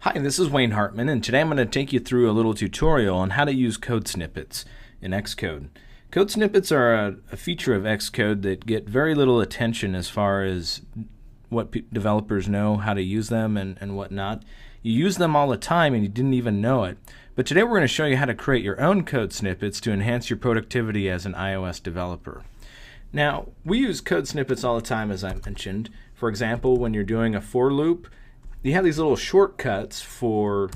Hi, this is Wayne Hartman, and today I'm going to take you through a little tutorial on how to use code snippets in Xcode. Code snippets are a feature of Xcode that get very little attention as far as what developers know how to use them and whatnot. You use them all the time and you didn't even know it. But today we're going to show you how to create your own code snippets to enhance your productivity as an iOS developer. Now, we use code snippets all the time, as I mentioned. For example, when you're doing a for loop, you have these little shortcuts for,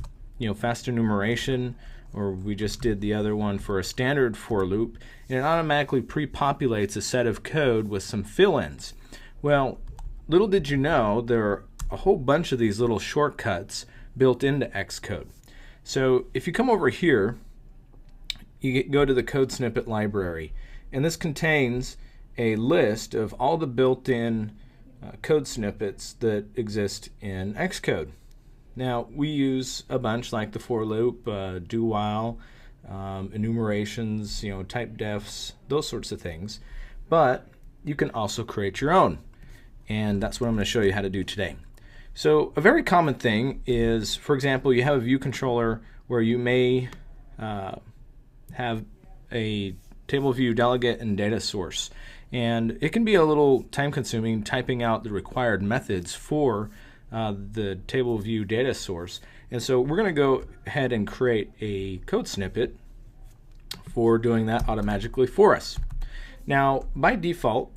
faster enumeration, or we just did the other one for a standard for loop, and it automatically pre-populates a set of code with some fill-ins. Well, little did you know, there are a whole bunch of these little shortcuts built into Xcode. So if you come over here, you go to the code snippet library, and this contains a list of all the built-in code snippets that exist in Xcode. Now, we use a bunch like the for loop, do while, enumerations, type defs, those sorts of things. But you can also create your own, and that's what I'm going to show you how to do today. So a very common thing is, for example, you have a view controller where you may have a table view delegate and data source. And it can be a little time-consuming typing out the required methods for the table view data source. And so we're going to go ahead and create a code snippet for doing that automatically for us. Now, by default,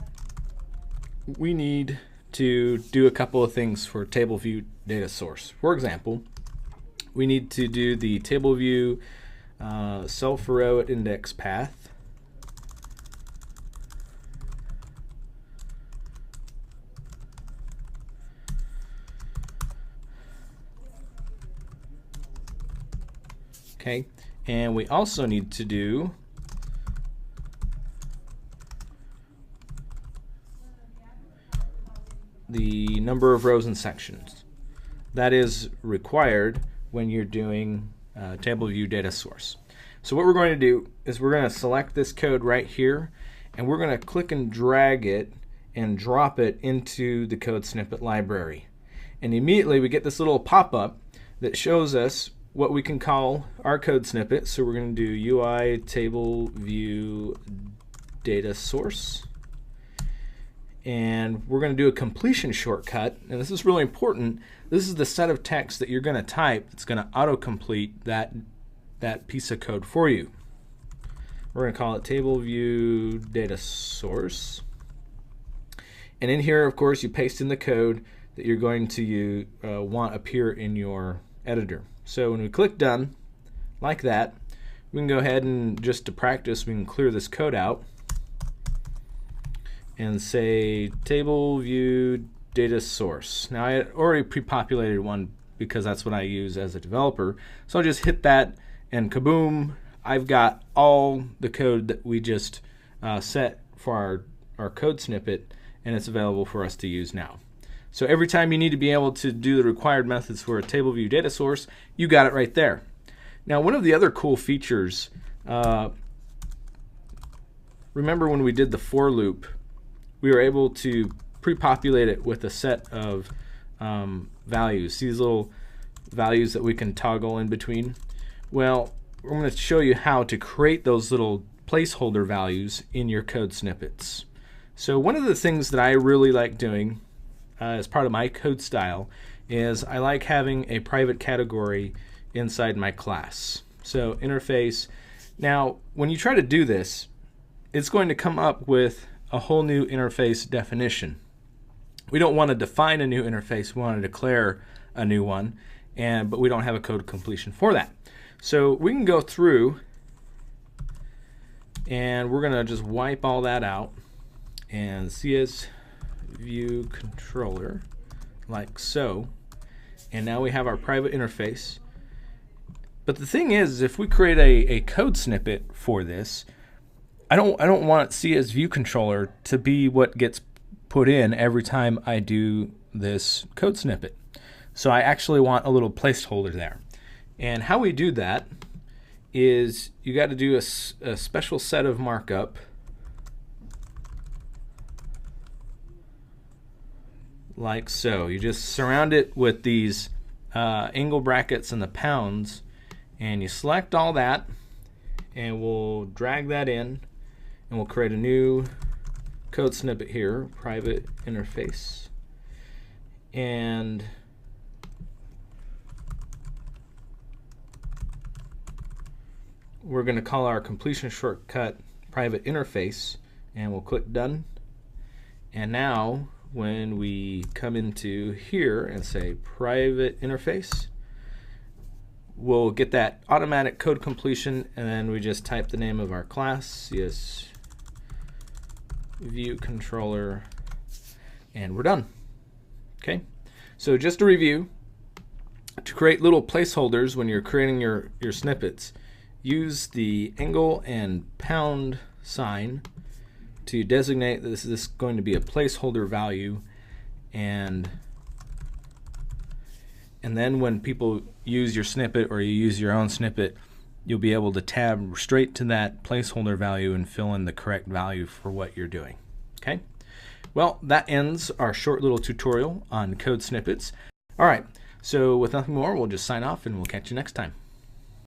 we need to do a couple of things for table view data source. For example, we need to do the table view self-row at index path. Okay, and we also need to do the number of rows and sections. That is required when you're doing table view data source. So what we're going to do is we're going to select this code right here, and we're going to click and drag it and drop it into the code snippet library. And immediately we get this little pop-up that shows us what we can call our code snippet. So we're going to do UI table view data source, and we're going to do a completion shortcut, and this is really important. This is the set of text that you're going to type that's going to autocomplete that piece of code for you. We're going to call it table view data source, and in here, of course, you paste in the code that you're going to want appear in your editor. So when we click done, like that, we can go ahead and, just to practice, we can clear this code out and say table view data source. Now, I had already pre-populated one because that's what I use as a developer. So I'll just hit that, and kaboom, I've got all the code that we just set for our code snippet, and it's available for us to use now. So every time you need to be able to do the required methods for a table view data source, you got it right there. Now, one of the other cool features, remember when we did the for loop, we were able to pre-populate it with a set of values, these little values that we can toggle in between. Well, we're going to show you how to create those little placeholder values in your code snippets. So one of the things that I really like doing as part of my code style is I like having a private category inside my class. So interface. Now, when you try to do this, it's going to come up with a whole new interface definition. We don't want to define a new interface, we want to declare a new one, but we don't have a code completion for that. So we can go through and we're going to just wipe all that out and CS view controller, like so, and now we have our private interface. But the thing is, if we create a code snippet for this, I don't want CS view controller to be what gets put in every time I do this code snippet. So I actually want a little placeholder there. And how we do that is you got to do a special set of markup like so. You just surround it with these angle brackets and the pounds, and you select all that, and we'll drag that in, and we'll create a new code snippet here, private interface, and we're going to call our completion shortcut private interface, and we'll click done. And now when we come into here and say private interface, we'll get that automatic code completion, and then we just type the name of our class, CS view controller, and we're done. Okay, so just to review, to create little placeholders when you're creating your snippets, use the angle and pound sign to designate that this is going to be a placeholder value, and then when people use your snippet or you use your own snippet, you'll be able to tab straight to that placeholder value and fill in the correct value for what you're doing. Okay, well, that ends our short little tutorial on code snippets. All right, so with nothing more, we'll just sign off and we'll catch you next time.